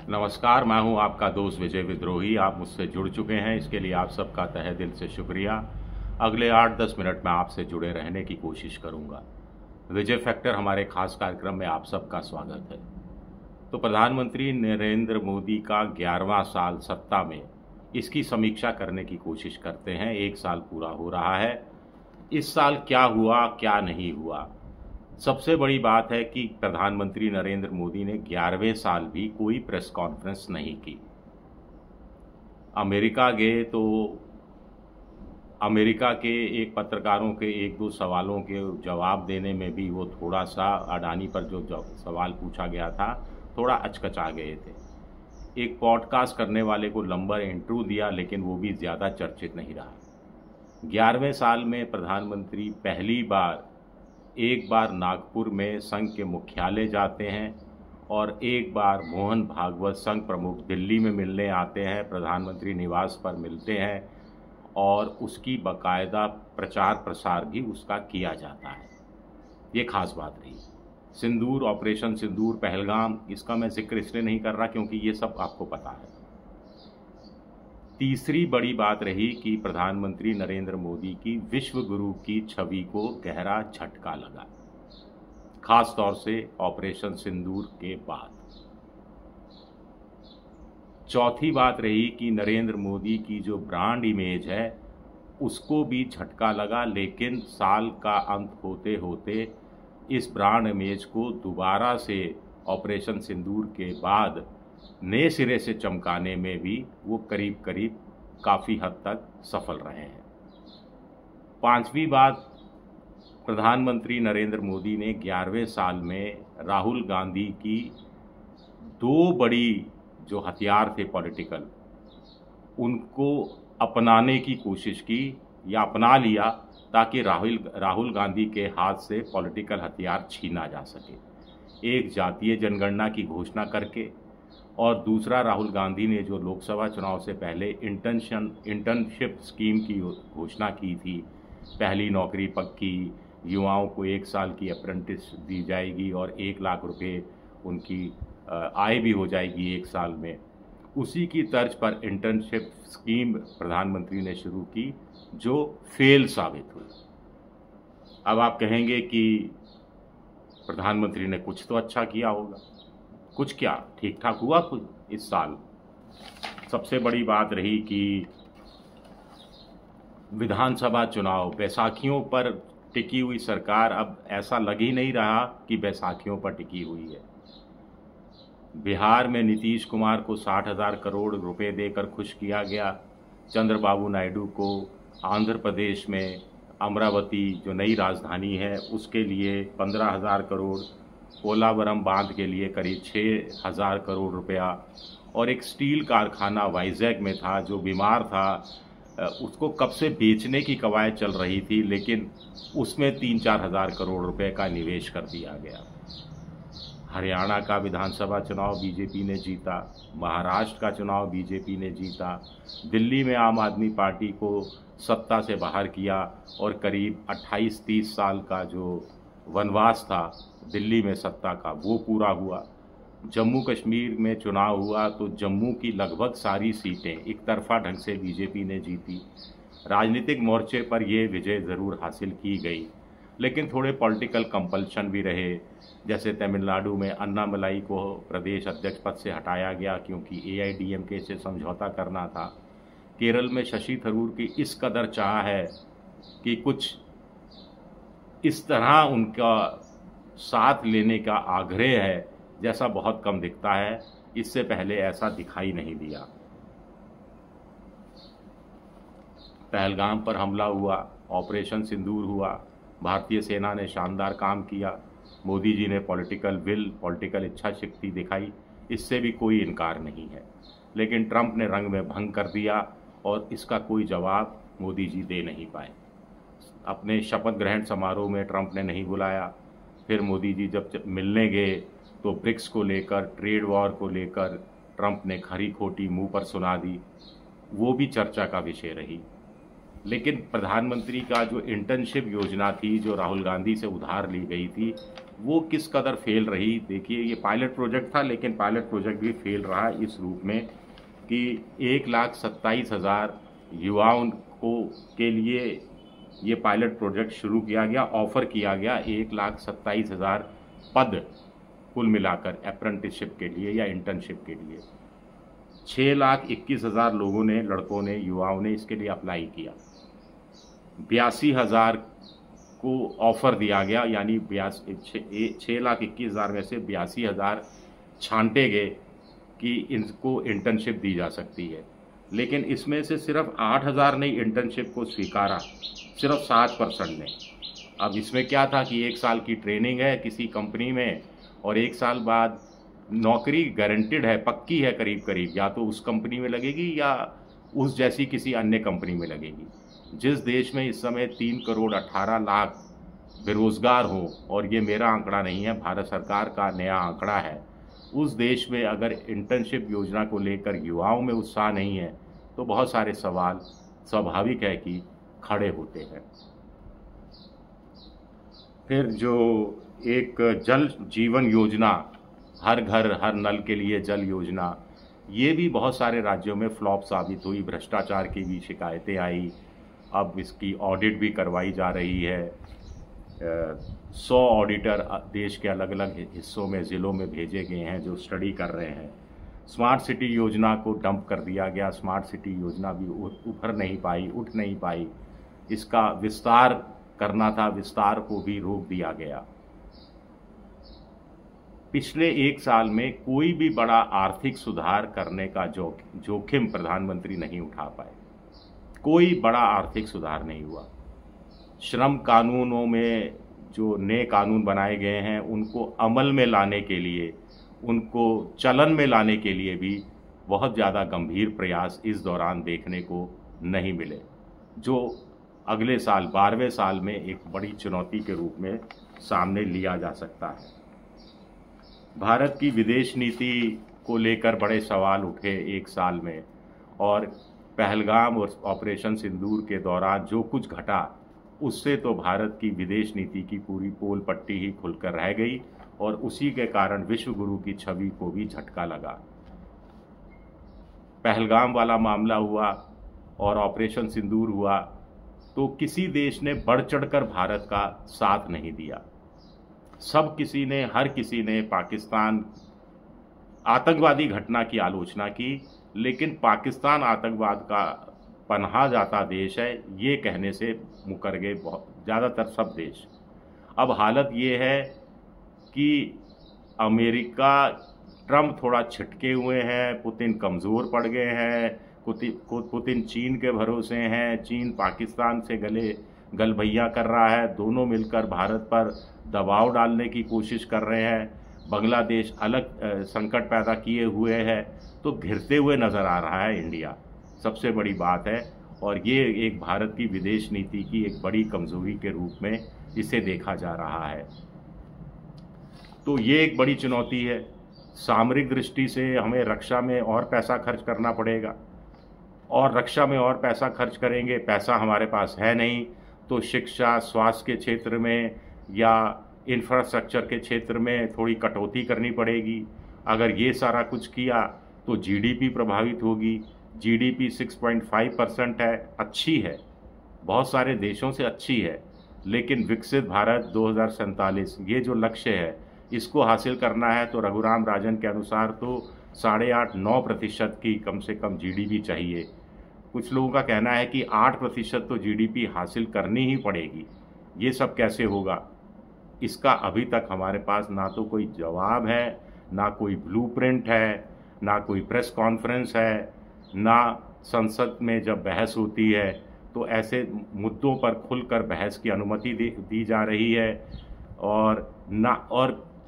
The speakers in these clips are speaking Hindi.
नमस्कार, मैं हूं आपका दोस्त विजय विद्रोही। आप मुझसे जुड़ चुके हैं, इसके लिए आप सबका तहे दिल से शुक्रिया। अगले 8-10 मिनट में आपसे जुड़े रहने की कोशिश करूंगा। विजय फैक्टर हमारे खास कार्यक्रम में आप सबका स्वागत है। तो प्रधानमंत्री नरेंद्र मोदी का 11वां साल सत्ता में, इसकी समीक्षा करने की कोशिश करते हैं। 1 साल पूरा हो रहा है। इस साल क्या हुआ, क्या नहीं हुआ। सबसे बड़ी बात है कि प्रधानमंत्री नरेंद्र मोदी ने 11वें साल भी कोई प्रेस कॉन्फ्रेंस नहीं की। अमेरिका गए तो अमेरिका के एक पत्रकारों के 1-2 सवालों के जवाब देने में भी वो थोड़ा सा अडानी पर जो सवाल पूछा गया था, थोड़ा अचकचा गए थे। एक पॉडकास्ट करने वाले को लंबा इंटरव्यू दिया, लेकिन वो भी ज़्यादा चर्चित नहीं रहा। 11वें साल में प्रधानमंत्री पहली बार एक बार नागपुर में संघ के मुख्यालय जाते हैं और एक बार मोहन भागवत संघ प्रमुख दिल्ली में मिलने आते हैं, प्रधानमंत्री निवास पर मिलते हैं और उसकी बाकायदा प्रचार प्रसार भी उसका किया जाता है। ये खास बात रही। सिंदूर, ऑपरेशन सिंदूर, पहलगाम, इसका मैं जिक्र इसलिए नहीं कर रहा क्योंकि ये सब आपको पता है। तीसरी बड़ी बात रही कि प्रधानमंत्री नरेंद्र मोदी की विश्व गुरु की छवि को गहरा झटका लगा, खास तौर से ऑपरेशन सिंदूर के बाद। चौथी बात रही कि नरेंद्र मोदी की जो ब्रांड इमेज है उसको भी झटका लगा, लेकिन साल का अंत होते होते इस ब्रांड इमेज को दोबारा से ऑपरेशन सिंदूर के बाद नए सिरे से चमकाने में भी वो करीब करीब काफ़ी हद तक सफल रहे हैं। पांचवी बात, प्रधानमंत्री नरेंद्र मोदी ने 11वें साल में राहुल गांधी की 2 बड़ी जो हथियार थे पॉलिटिकल, उनको अपनाने की कोशिश की या अपना लिया ताकि राहुल गांधी के हाथ से पॉलिटिकल हथियार छीना जा सके। एक जातीय जनगणना की घोषणा करके, और दूसरा राहुल गांधी ने जो लोकसभा चुनाव से पहले इंटर्नशिप स्कीम की घोषणा की थी, पहली नौकरी पक्की, युवाओं को 1 साल की अप्रेंटिस दी जाएगी और 1 लाख रुपए उनकी आय भी हो जाएगी 1 साल में। उसी की तर्ज पर इंटर्नशिप स्कीम प्रधानमंत्री ने शुरू की, जो फेल साबित हुई। अब आप कहेंगे कि प्रधानमंत्री ने कुछ तो अच्छा किया होगा। कुछ क्या, ठीक ठाक हुआ कुछ इस साल। सबसे बड़ी बात रही कि विधानसभा चुनाव, बैसाखियों पर टिकी हुई सरकार अब ऐसा लग ही नहीं रहा कि बैसाखियों पर टिकी हुई है। बिहार में नीतीश कुमार को 60,000 करोड़ रुपए देकर खुश किया गया। चंद्रबाबू नायडू को आंध्र प्रदेश में अमरावती जो नई राजधानी है उसके लिए 15,000 करोड़, पोलावरम बांध के लिए करीब 6,000 करोड़ रुपया, और एक स्टील कारखाना वाइजैग में था जो बीमार था, उसको कब से बेचने की कवायद चल रही थी, लेकिन उसमें 3-4 हज़ार करोड़ रुपए का निवेश कर दिया गया। हरियाणा का विधानसभा चुनाव बीजेपी ने जीता, महाराष्ट्र का चुनाव बीजेपी ने जीता, दिल्ली में आम आदमी पार्टी को सत्ता से बाहर किया और करीब 28-30 साल का जो वनवास था दिल्ली में सत्ता का, वो पूरा हुआ। जम्मू कश्मीर में चुनाव हुआ तो जम्मू की लगभग सारी सीटें एक तरफा ढंग से बीजेपी ने जीती। राजनीतिक मोर्चे पर ये विजय ज़रूर हासिल की गई, लेकिन थोड़े पॉलिटिकल कंपल्शन भी रहे। जैसे तमिलनाडु में अन्नामलाई को प्रदेश अध्यक्ष पद से हटाया गया क्योंकि AIDMK से समझौता करना था। केरल में शशि थरूर की इस कदर चाह है कि कुछ इस तरह उनका साथ लेने का आग्रह है, जैसा बहुत कम दिखता है। इससे पहले ऐसा दिखाई नहीं दिया। पहलगाम पर हमला हुआ, ऑपरेशन सिंदूर हुआ, भारतीय सेना ने शानदार काम किया, मोदी जी ने पॉलिटिकल विल, पॉलिटिकल इच्छा शक्ति दिखाई, इससे भी कोई इनकार नहीं है। लेकिन ट्रंप ने रंग में भंग कर दिया और इसका कोई जवाब मोदी जी दे नहीं पाए। अपने शपथ ग्रहण समारोह में ट्रंप ने नहीं बुलाया। फिर मोदी जी जब मिलने गए तो ब्रिक्स को लेकर, ट्रेड वॉर को लेकर ट्रंप ने खरी खोटी मुंह पर सुना दी, वो भी चर्चा का विषय रही। लेकिन प्रधानमंत्री का जो इंटर्नशिप योजना थी, जो राहुल गांधी से उधार ली गई थी, वो किस कदर फेल रही। देखिए, ये पायलट प्रोजेक्ट था, लेकिन पायलट प्रोजेक्ट भी फेल रहा इस रूप में कि 1,27,000 युवाओं को के लिए ये पायलट प्रोजेक्ट शुरू किया गया, ऑफर किया गया 1,27,000 पद कुल मिलाकर अप्रेंटिसशिप के लिए या इंटर्नशिप के लिए। 6,21,000 लोगों ने, लड़कों ने, युवाओं ने इसके लिए अप्लाई किया। 82,000 को ऑफर दिया गया, यानी 6,21,000 में से 82,000 छांटे गए कि इनको इंटर्नशिप दी जा सकती है। लेकिन इसमें से सिर्फ 8,000 ने इंटर्नशिप को स्वीकारा, सिर्फ 7% ने। अब इसमें क्या था कि 1 साल की ट्रेनिंग है किसी कंपनी में और 1 साल बाद नौकरी गारंटेड है, पक्की है करीब करीब, या तो उस कंपनी में लगेगी या उस जैसी किसी अन्य कंपनी में लगेगी। जिस देश में इस समय 3,18,00,000 बेरोजगार हो, और ये मेरा आंकड़ा नहीं है, भारत सरकार का नया आंकड़ा है, उस देश में अगर इंटर्नशिप योजना को लेकर युवाओं में उत्साह नहीं है तो बहुत सारे सवाल स्वाभाविक है कि खड़े होते हैं। फिर जो एक जल जीवन योजना, हर घर हर नल के लिए जल योजना, ये भी बहुत सारे राज्यों में फ्लॉप साबित हुई। भ्रष्टाचार की भी शिकायतें आई। अब इसकी ऑडिट भी करवाई जा रही है। 100 ऑडिटर देश के अलग अलग हिस्सों में, ज़िलों में भेजे गए हैं जो स्टडी कर रहे हैं। स्मार्ट सिटी योजना को डंप कर दिया गया। स्मार्ट सिटी योजना भी उभर नहीं पाई, उठ नहीं पाई। इसका विस्तार करना था, विस्तार को भी रोक दिया गया। पिछले 1 साल में कोई भी बड़ा आर्थिक सुधार करने का जोखिम प्रधानमंत्री नहीं उठा पाए। कोई बड़ा आर्थिक सुधार नहीं हुआ। श्रम कानूनों में जो नए कानून बनाए गए हैं उनको अमल में लाने के लिए, उनको चलन में लाने के लिए भी बहुत ज़्यादा गंभीर प्रयास इस दौरान देखने को नहीं मिले, जो अगले साल 12वें साल में एक बड़ी चुनौती के रूप में सामने लिया जा सकता है। भारत की विदेश नीति को लेकर बड़े सवाल उठे 1 साल में, और पहलगाम और ऑपरेशन सिंदूर के दौरान जो कुछ घटा उससे तो भारत की विदेश नीति की पूरी पोल पट्टी ही खुलकर रह गई, और उसी के कारण विश्व गुरु की छवि को भी झटका लगा। पहलगाम वाला मामला हुआ और ऑपरेशन सिंदूर हुआ तो किसी देश ने बढ़ चढ़कर भारत का साथ नहीं दिया। हर किसी ने पाकिस्तान आतंकवादी घटना की आलोचना की, लेकिन पाकिस्तान आतंकवाद का पनाह जाता देश है ये कहने से मुकर गए ज़्यादातर सब देश। अब हालत ये है कि अमेरिका, ट्रम्प थोड़ा छिटके हुए हैं, पुतिन कमज़ोर पड़ गए हैं, पुतिन चीन के भरोसे हैं, चीन पाकिस्तान से गलभैया कर रहा है, दोनों मिलकर भारत पर दबाव डालने की कोशिश कर रहे हैं। बांग्लादेश अलग संकट पैदा किए हुए है, तो घिरते हुए नज़र आ रहा है इंडिया, सबसे बड़ी बात है। और ये एक भारत की विदेश नीति की एक बड़ी कमज़ोरी के रूप में इसे देखा जा रहा है। तो ये एक बड़ी चुनौती है। सामरिक दृष्टि से हमें रक्षा में और पैसा खर्च करना पड़ेगा, और रक्षा में और पैसा खर्च करेंगे, पैसा हमारे पास है नहीं, तो शिक्षा, स्वास्थ्य के क्षेत्र में या इंफ्रास्ट्रक्चर के क्षेत्र में थोड़ी कटौती करनी पड़ेगी। अगर ये सारा कुछ किया तो जीडीपी प्रभावित होगी। जीडीपी 6.5% है, अच्छी है, बहुत सारे देशों से अच्छी है, लेकिन विकसित भारत 2047 ये जो लक्ष्य है इसको हासिल करना है तो रघुराम राजन के अनुसार तो 8.5-9% की कम से कम जीडीपी चाहिए। कुछ लोगों का कहना है कि 8% तो जीडीपी हासिल करनी ही पड़ेगी। ये सब कैसे होगा, इसका अभी तक हमारे पास ना तो कोई जवाब है, ना कोई ब्लूप्रिंट है, ना कोई प्रेस कॉन्फ्रेंस है, ना संसद में जब बहस होती है तो ऐसे मुद्दों पर खुलकर बहस की अनुमति दी जा रही है। और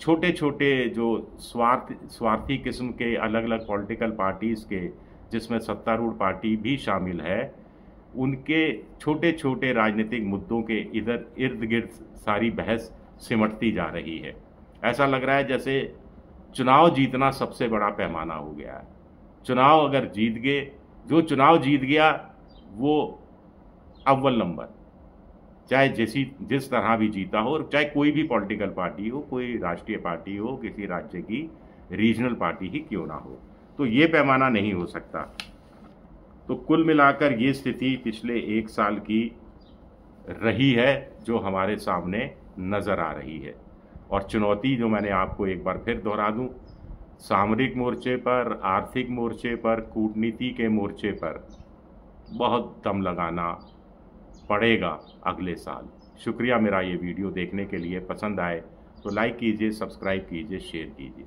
छोटे छोटे जो स्वार्थी किस्म के अलग अलग पॉलिटिकल पार्टीज़ के, जिसमें सत्तारूढ़ पार्टी भी शामिल है, उनके छोटे छोटे राजनीतिक मुद्दों के इर्द गिर्द सारी बहस सिमटती जा रही है। ऐसा लग रहा है जैसे चुनाव जीतना सबसे बड़ा पैमाना हो गया है। चुनाव अगर जीत गए, जो चुनाव जीत गया वो अव्वल नंबर, चाहे जिस तरह भी जीता हो, और चाहे कोई भी पॉलिटिकल पार्टी हो, कोई राष्ट्रीय पार्टी हो, किसी राज्य की रीजनल पार्टी ही क्यों ना हो, तो ये पैमाना नहीं हो सकता। तो कुल मिलाकर ये स्थिति पिछले 1 साल की रही है जो हमारे सामने नज़र आ रही है। और चुनौती जो मैंने आपको एक बार फिर दोहरा दूं, सामरिक मोर्चे पर, आर्थिक मोर्चे पर, कूटनीति के मोर्चे पर बहुत दम लगाना पड़ेगा अगले साल। शुक्रिया मेरा ये वीडियो देखने के लिए। पसंद आए तो लाइक कीजिए, सब्सक्राइब कीजिए, शेयर कीजिए।